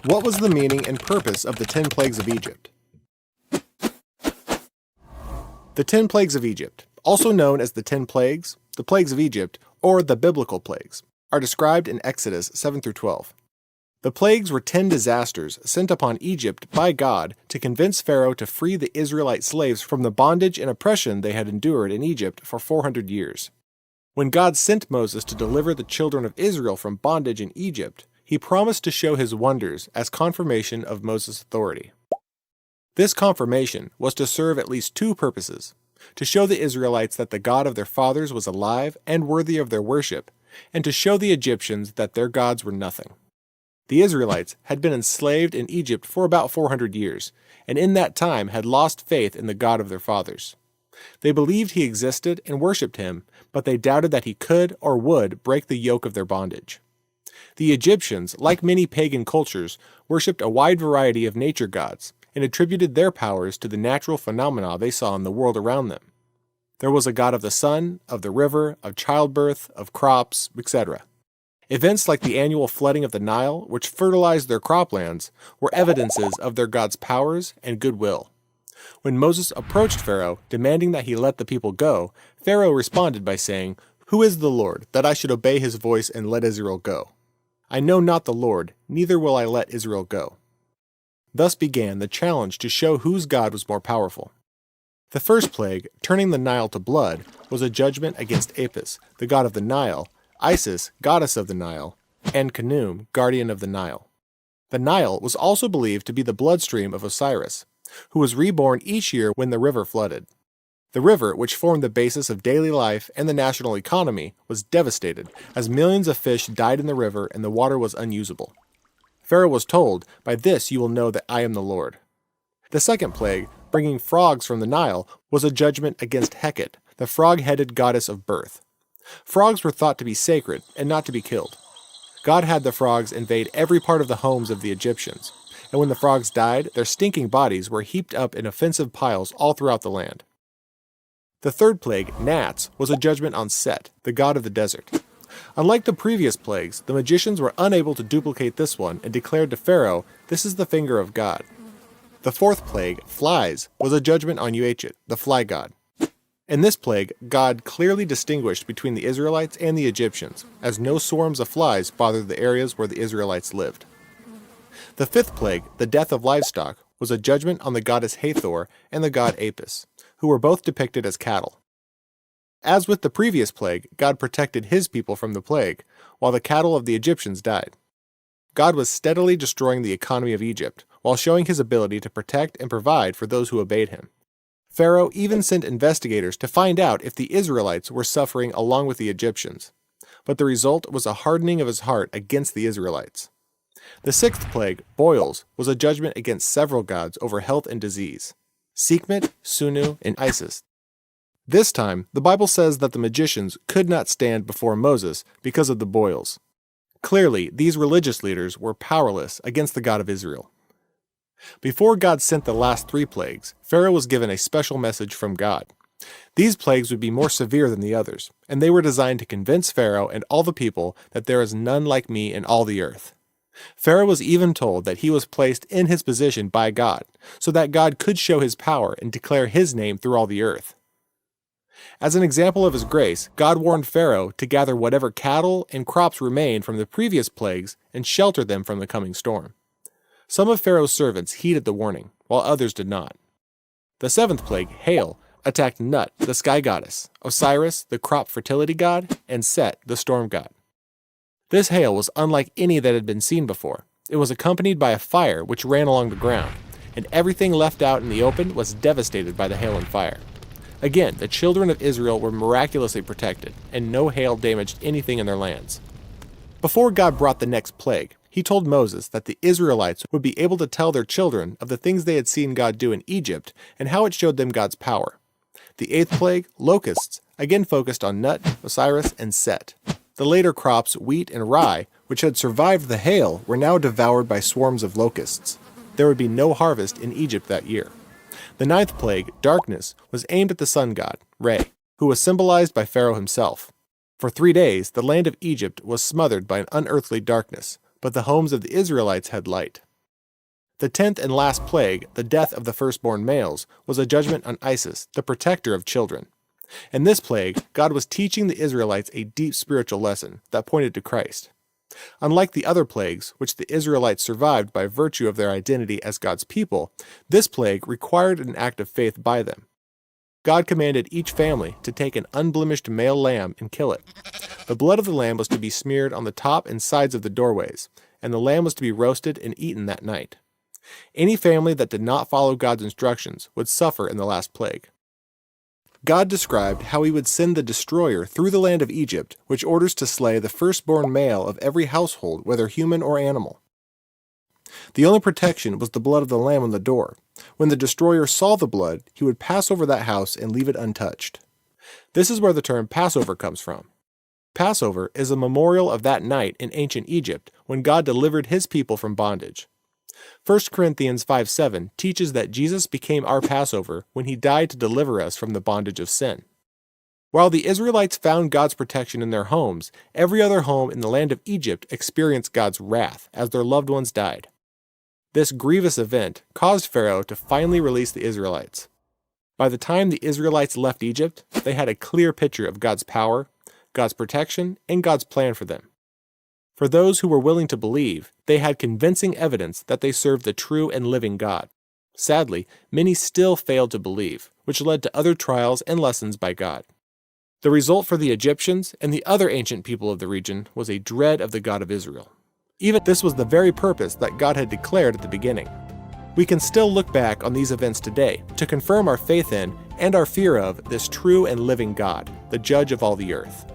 What was the meaning and purpose of the 10 plagues of Egypt? The 10 plagues of Egypt, also known as the 10 plagues, the plagues of Egypt, or the biblical plagues, are described in Exodus 7 through 12. The plagues were 10 disasters sent upon Egypt by God to convince Pharaoh to free the Israelite slaves from the bondage and oppression they had endured in Egypt for 400 years. When God sent Moses to deliver the children of Israel from bondage in Egypt, he promised to show his wonders as confirmation of Moses' authority. This confirmation was to serve at least two purposes: to show the Israelites that the God of their fathers was alive and worthy of their worship, and to show the Egyptians that their gods were nothing. The Israelites had been enslaved in Egypt for about 400 years, and in that time had lost faith in the God of their fathers. They believed he existed and worshipped him, but they doubted that he could or would break the yoke of their bondage. The Egyptians, like many pagan cultures, worshipped a wide variety of nature gods and attributed their powers to the natural phenomena they saw in the world around them. There was a god of the sun, of the river, of childbirth, of crops, etc. Events like the annual flooding of the Nile, which fertilized their croplands, were evidences of their god's powers and goodwill. When Moses approached Pharaoh, demanding that he let the people go, Pharaoh responded by saying, "Who is the Lord, that I should obey his voice and let Israel go? I know not the Lord, neither will I let Israel go." Thus began the challenge to show whose God was more powerful. The first plague, turning the Nile to blood, was a judgment against Apis, the god of the Nile, Isis, goddess of the Nile, and Khnum, guardian of the Nile. The Nile was also believed to be the bloodstream of Osiris, who was reborn each year when the river flooded. The river, which formed the basis of daily life and the national economy, was devastated, as millions of fish died in the river and the water was unusable. Pharaoh was told, "By this you will know that I am the Lord." The second plague, bringing frogs from the Nile, was a judgment against Hecate, the frog-headed goddess of birth. Frogs were thought to be sacred and not to be killed. God had the frogs invade every part of the homes of the Egyptians, and when the frogs died, their stinking bodies were heaped up in offensive piles all throughout the land. The third plague, gnats, was a judgment on Set, the god of the desert. Unlike the previous plagues, the magicians were unable to duplicate this one and declared to Pharaoh, "This is the finger of God." The fourth plague, flies, was a judgment on Uatchet, the fly god. In this plague, God clearly distinguished between the Israelites and the Egyptians, as no swarms of flies bothered the areas where the Israelites lived. The fifth plague, the death of livestock, was a judgment on the goddess Hathor and the god Apis, who were both depicted as cattle. As with the previous plague, God protected his people from the plague, while the cattle of the Egyptians died. God was steadily destroying the economy of Egypt, while showing his ability to protect and provide for those who obeyed him. Pharaoh even sent investigators to find out if the Israelites were suffering along with the Egyptians, but the result was a hardening of his heart against the Israelites. The sixth plague, boils, was a judgment against several gods over health and disease: Sekhmet, Sunu, and Isis. This time, the Bible says that the magicians could not stand before Moses because of the boils. Clearly, these religious leaders were powerless against the God of Israel. Before God sent the last three plagues, Pharaoh was given a special message from God. These plagues would be more severe than the others, and they were designed to convince Pharaoh and all the people that there is none like me in all the earth. Pharaoh was even told that he was placed in his position by God, so that God could show his power and declare his name through all the earth. As an example of his grace, God warned Pharaoh to gather whatever cattle and crops remained from the previous plagues and shelter them from the coming storm. Some of Pharaoh's servants heeded the warning, while others did not. The seventh plague, hail, attacked Nut, the sky goddess, Osiris, the crop fertility god, and Set, the storm god. This hail was unlike any that had been seen before. It was accompanied by a fire which ran along the ground, and everything left out in the open was devastated by the hail and fire. Again, the children of Israel were miraculously protected, and no hail damaged anything in their lands. Before God brought the next plague, he told Moses that the Israelites would be able to tell their children of the things they had seen God do in Egypt and how it showed them God's power. The eighth plague, locusts, again focused on Nut, Osiris, and Set. The later crops, wheat and rye, which had survived the hail, were now devoured by swarms of locusts. There would be no harvest in Egypt that year. The ninth plague, darkness, was aimed at the sun god, Re, who was symbolized by Pharaoh himself. For 3 days, the land of Egypt was smothered by an unearthly darkness, but the homes of the Israelites had light. The 10th and last plague, the death of the firstborn males, was a judgment on Isis, the protector of children. In this plague, God was teaching the Israelites a deep spiritual lesson that pointed to Christ. Unlike the other plagues, which the Israelites survived by virtue of their identity as God's people, this plague required an act of faith by them. God commanded each family to take an unblemished male lamb and kill it. The blood of the lamb was to be smeared on the top and sides of the doorways, and the lamb was to be roasted and eaten that night. Any family that did not follow God's instructions would suffer in the last plague. God described how he would send the destroyer through the land of Egypt, which orders to slay the firstborn male of every household, whether human or animal. The only protection was the blood of the lamb on the door. When the destroyer saw the blood, he would pass over that house and leave it untouched. This is where the term Passover comes from. Passover is a memorial of that night in ancient Egypt when God delivered his people from bondage. 1 Corinthians 5:7 teaches that Jesus became our Passover when he died to deliver us from the bondage of sin. While the Israelites found God's protection in their homes, every other home in the land of Egypt experienced God's wrath as their loved ones died. This grievous event caused Pharaoh to finally release the Israelites. By the time the Israelites left Egypt, they had a clear picture of God's power, God's protection, and God's plan for them. For those who were willing to believe, they had convincing evidence that they served the true and living God. Sadly, many still failed to believe, which led to other trials and lessons by God. The result for the Egyptians and the other ancient people of the region was a dread of the God of Israel. Even this was the very purpose that God had declared at the beginning. We can still look back on these events today to confirm our faith in and our fear of this true and living God, the judge of all the earth.